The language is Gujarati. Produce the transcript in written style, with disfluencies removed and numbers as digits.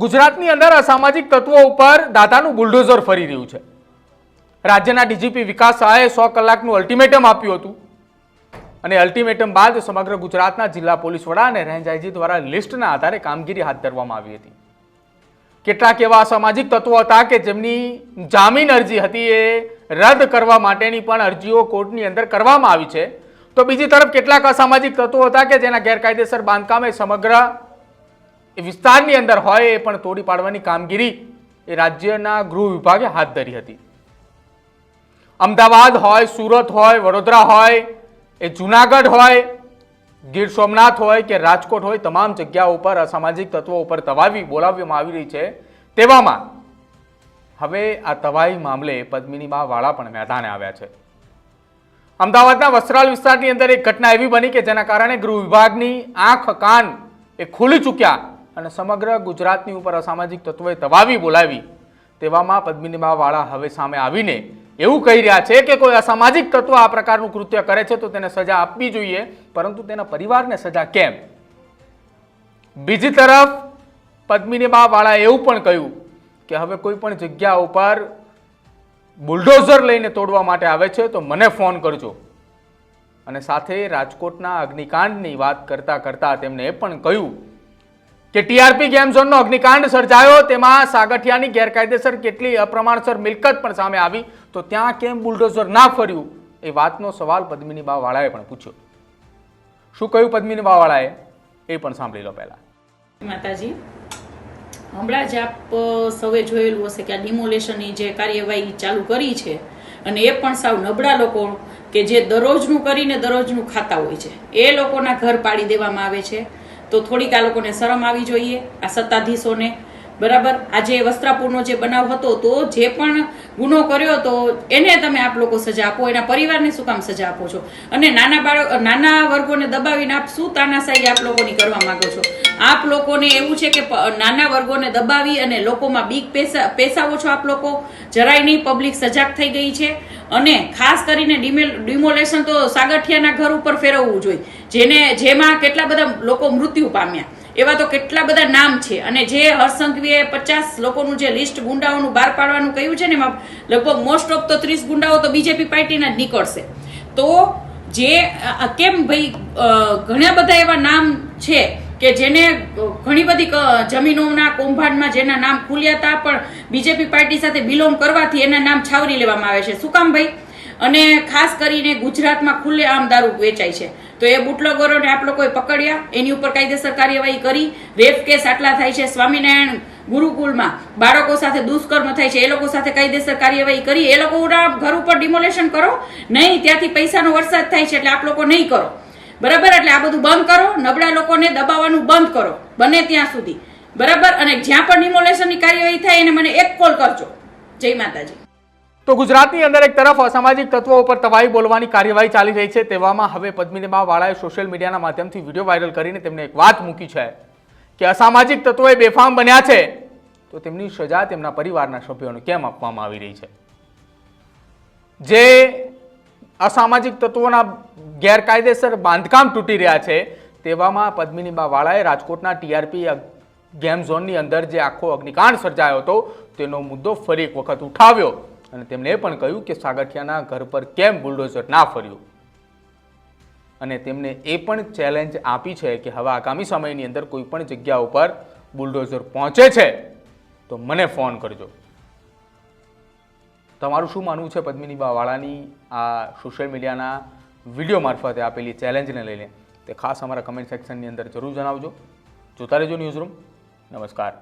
ગુજરાતની અંદર અસામાજિક તત્વો ઉપર દાદાનું બુલડોઝર ફરી રહ્યું છે। રાજ્યના ડીજીપી વિકાસ સહાયે 100 કલાકનું અલ્ટિમેટમ આપ્યું હતું અને અલ્ટિમેટમ બાદ સમગ્ર ગુજરાતના જિલ્લા પોલીસ વડા અને રેન્જ આઈજી દ્વારા લિસ્ટના આધારે કામગીરી હાથ ધરવામાં આવી હતી। કેટલાક એવા અસામાજિક તત્વો હતા કે જેમની જામીન અરજી હતી એ રદ કરવા માટેની પણ અરજીઓ કોર્ટની અંદર કરવામાં આવી છે। તો બીજી તરફ કેટલાક અસામાજિક તત્વો હતા કે જેના ગેરકાયદેસર બાંધકામે સમગ્ર વિસ્તારની અંદર હોય એ પણ તોડી પાડવાની કામગીરી એ રાજ્યના ગૃહ વિભાગે હાથ ધરી હતી। અમદાવાદ હોય, સુરત હોય, વડોદરા હોય, એ જૂનાગઢ હોય, ગીર સોમનાથ હોય કે રાજકોટ હોય, તમામ જગ્યાઓ ઉપર અસામાજિક તત્વો ઉપર તવાવી બોલાવવામાં આવી રહી છે। તેવામાં હવે આ તવાઈ મામલે પદ્મિનીબા વાળા પણ મેદાને આવ્યા છે। અમદાવાદના વસ્ત્રાલ વિસ્તારની અંદર એક ઘટના એવી બની કે જેના કારણે ગૃહ વિભાગની આંખ કાન એ ખુલી ચૂક્યા અને સમગ્ર ગુજરાતની ઉપર અસામાજિક તત્વોએ તવાવી બોલાવી। તેવામાં પદ્મિનીબા વાળા હવે સામે આવીને એવું કહી રહ્યા છે કે કોઈ અસામાજિક તત્વ આ પ્રકારનું કૃત્ય કરે છે તો તેને સજા આપવી જોઈએ, પરંતુ તેના પરિવારને સજા કેમ? બીજી તરફ પદ્મિનીબા વાળાએ એવું પણ કહ્યું કે હવે કોઈ પણ જગ્યા ઉપર બુલડોઝર લઈને તોડવા માટે આવે છે તો મને ફોન કરજો। અને સાથે રાજકોટના અગ્નિકાંડની વાત કરતા કરતા તેમણે એ પણ કહ્યું કે ટીઆરપી ગેમ ઝોનનો અગ્નિકાંડ સર્જાયો, તેમાં સાગઠિયાની ગેરકાયદેસર કેટલી અપ્રમાણસર મિલકત પણ સામે આવી, તો ત્યાં કેમ બુલડોઝર ના ફર્યું? એ વાતનો સવાલ પદ્મિનીબા વાળાએ પણ પૂછ્યો। શું કહ્યું પદ્મિનીબા વાળાએ એ પણ સાંભળી લો। પહેલા માતાજી, હમણાં જ આપ સૌએ જોયેલું હશે કે આ ડિમોલેશનની જે કાર્યવાહી ચાલુ કરી છે અને એ પણ સાવ નબળા લોકો કે જે દરરોજનું કરીને દરરોજનું ખાતા હોય છે એ લોકોના ઘર પાડી દેવામાં આવે છે। તો થોડીક આ લોકોને શરમ આવી જોઈએ, આ સત્તાધીશોને। બરાબર, આજે વસ્ત્રાપુરનો જે બનાવ હતો તો જે પણ ગુનો કર્યો તો એને તમે આપ લોકો સજા આપો, એના પરિવારને શું કામ સજા આપો છો? અને નાના વર્ગોને દબાવીને આપ શું તાનાશાહી આપ લોકોની કરવા માંગો છો? આપ લોકોને એવું છે કે નાના વર્ગોને દબાવી અને લોકોમાં બીક પેસાવો છો આપ લોકો? જરાય નહીં, પબ્લિક સજાગ થઈ ગઈ છે। અને ખાસ કરીને ડિમોલેશન તો સાગઠિયાના ઘર ઉપર ફેરવવું જોઈએ, જેમાં કેટલા બધા લોકો મૃત્યુ પામ્યા, એવા તો કેટલા બધા નામ છે। અને જે હર્ષસંઘવીએ 50 લોકોનું જે લિસ્ટ ગુંડાઓનું બહાર પાડવાનું કહ્યું છે ને, એમાં લગભગ મોસ્ટ ઓફ તો 30 ગુંડાઓ તો બીજેપી પાર્ટીના જ નીકળશે। તો જે કેમ ભાઈ, ઘણા બધા એવા નામ છે કે જેને ઘણી બધી જમીનોના કૌભાંડમાં જેના નામ ખુલ્યા હતા પણ બીજેપી પાર્ટી સાથે બિલોંગ કરવાથી એના નામ છાવરી લેવામાં આવે છે। શું કામ ભાઈ? અને ખાસ કરીને ગુજરાતમાં ખુલ્લેઆમ દારૂ વેચાય છે, તો એ બુટલેગરોને આપ લોકોએ પકડ્યા, એની ઉપર કાયદેસર કાર્યવાહી કરી। રેપ કેસ આટલા થાય છે, સ્વામિનારાયણ ગુરુકુળમાં બાળકો સાથે દુષ્કર્મ થાય છે, એ લોકો સાથે કાયદેસર કાર્યવાહી કરી। એ લોકોના ઘર ઉપર ડિમોલેશન કરો નહીં, ત્યાંથી પૈસાનો વરસાદ થાય છે, એટલે આપ લોકો નહીં કરો। બરાબર, એટલે આ બધું બંધ કરો, નબળા લોકોને દબાવવાનું બંધ કરો બને ત્યાં સુધી। બરાબર, અને જ્યાં પણ ડિમોલેશનની કાર્યવાહી થાય એને મને એક કોલ કરજો। જય માતાજી। તો ગુજરાતની અંદર એક તરફ અસામાજિક તત્વો ઉપર તવાઈ બોલવાની કાર્યવાહી ચાલી રહી છે, તેવામાં હવે પદ્મિનીબા વાળાએ સોશિયલ મીડિયાના માધ્યમથી વિડીયો વાયરલ કરીને તેમને એક વાત મૂકી છે કે અસામાજિક તત્વોએ બેફામ બન્યા છે તો તેમની સજા તેમના પરિવારના સભ્યોને કેમ આપવામાં આવી રહી છે? જે અસામાજિક તત્વોના ગેરકાયદેસર બાંધકામ તૂટી રહ્યા છે, તેવામાં પદ્મિનીબા વાળાએ રાજકોટના ટીઆરપી ગેમ ઝોનની અંદર જે આખો અગ્નિકાંડ સર્જાયો હતો તેનો મુદ્દો ફરી એક વખત ઉઠાવ્યો અને તેમણે એ પણ કહ્યું કે સાગઠિયાના ઘર પર કેમ બુલડોઝર ના ફર્યું। અને તેમને એ પણ ચેલેન્જ આપી છે કે હવે આગામી સમયની અંદર કોઈ પણ જગ્યા ઉપર બુલડોઝર પહોંચે છે તો મને ફોન કરજો। તમારું શું માનવું છે પદ્મિનીબા વાળાની આ સોશિયલ મીડિયાના વિડીયો મારફતે આપેલી ચેલેન્જને લઈને? તે ખાસ અમારા કમેન્ટ સેક્શનની અંદર જરૂર જણાવજો। જોતા રહેજો ન્યૂઝરૂમ। નમસ્કાર।